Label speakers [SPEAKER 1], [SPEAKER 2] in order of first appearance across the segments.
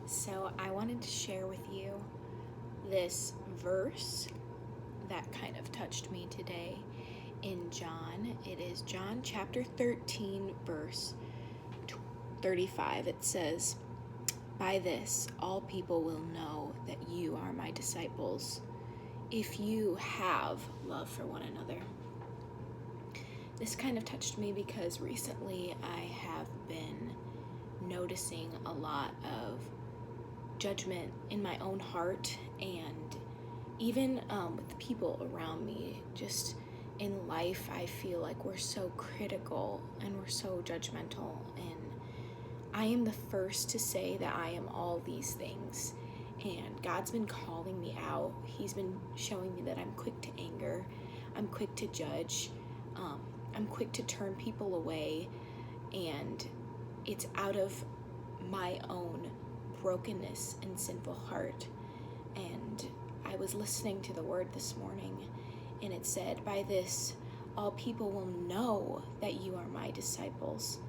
[SPEAKER 1] So I wanted to share with you this verse that kind of touched me today in John. It is John chapter 13, verse 35. It says, "By this all people will know that you are my disciples, if you have love for one another." This kind of touched me because recently I have been noticing a lot of judgment in my own heart, and even with the people around me. Just in life, I feel like we're so critical and we're so judgmental, and I am the first to say that I am all these things, and God's been calling me out. He's been showing me that I'm quick to anger, I'm quick to judge, I'm quick to turn people away, and it's out of my own brokenness and sinful heart. And I was listening to the word this morning, and it said, "By this all people will know that you are my disciples,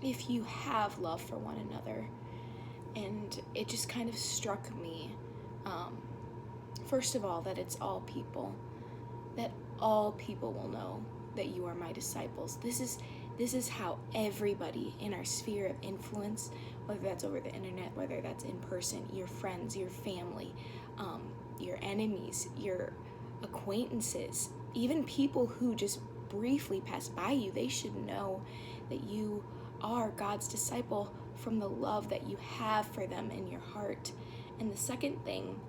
[SPEAKER 1] if you have love for one another." And it just kind of struck me, first of all, that it's all people, that all people will know that you are my disciples. This is how everybody in our sphere of influence, whether that's over the internet, whether that's in person, your friends, your family, your enemies, your acquaintances, even people who just briefly pass by you, they should know that you are God's disciple from the love that you have for them in your heart. And the second thing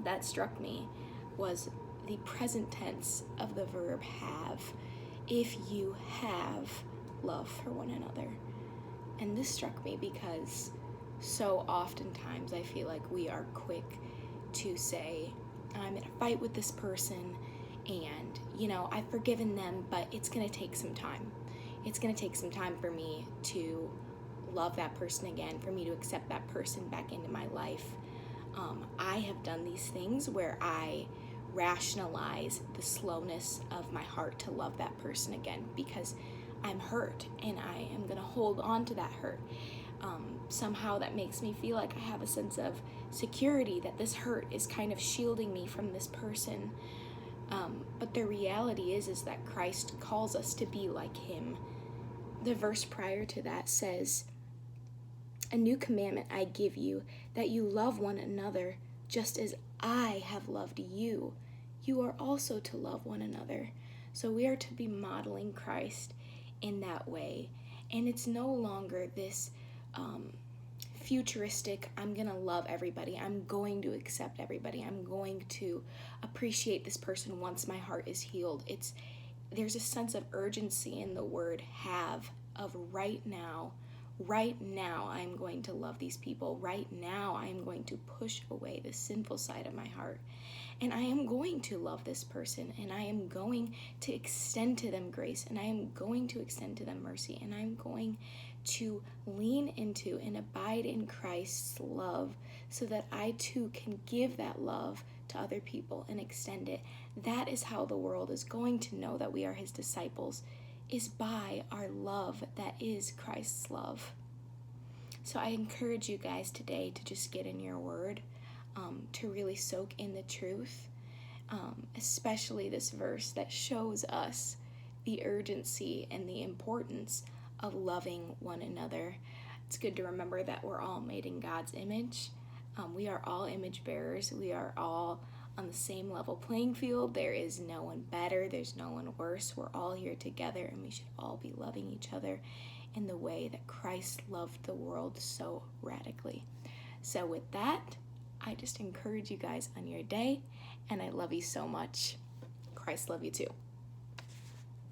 [SPEAKER 1] that struck me was the present tense of the verb have. If you have love for one another. And this struck me because so oftentimes I feel like we are quick to say, I'm in a fight with this person, and I've forgiven them, but it's going to take some time. It's going to take some time for me to love that person again, for me to accept that person back into my life. I have done these things where I rationalize the slowness of my heart to love that person again because I'm hurt and I am going to hold on to that hurt. Somehow that makes me feel like I have a sense of security, that this hurt is kind of shielding me from this person. But the reality is that Christ calls us to be like him. The verse prior to that says, "A new commandment I give you, that you love one another, just as I have loved you. You are also to love one another." So we are to be modeling Christ in that way. And it's no longer this futuristic, I'm going to love everybody, I'm going to accept everybody, I'm going to appreciate this person once my heart is healed. There's a sense of urgency in the word have, of right now I'm going to love these people. Right now I am going to push away the sinful side of my heart. And I am going to love this person, and I am going to extend to them grace, and I am going to extend to them mercy, and I'm going to lean into and abide in Christ's love so that I too can give that love to other people and extend it. That is how the world is going to know that we are his disciples, is by our love that is Christ's love. So I encourage you guys today to just get in your word, to really soak in the truth, especially this verse that shows us the urgency and the importance of loving one another. It's good to remember that we're all made in God's image. We are all image bearers. We are all on the same level playing field. There is no one better. There's no one worse. We're all here together, and we should all be loving each other in the way that Christ loved the world so radically. So with that, I just encourage you guys on your day, and I love you so much. Christ love you too.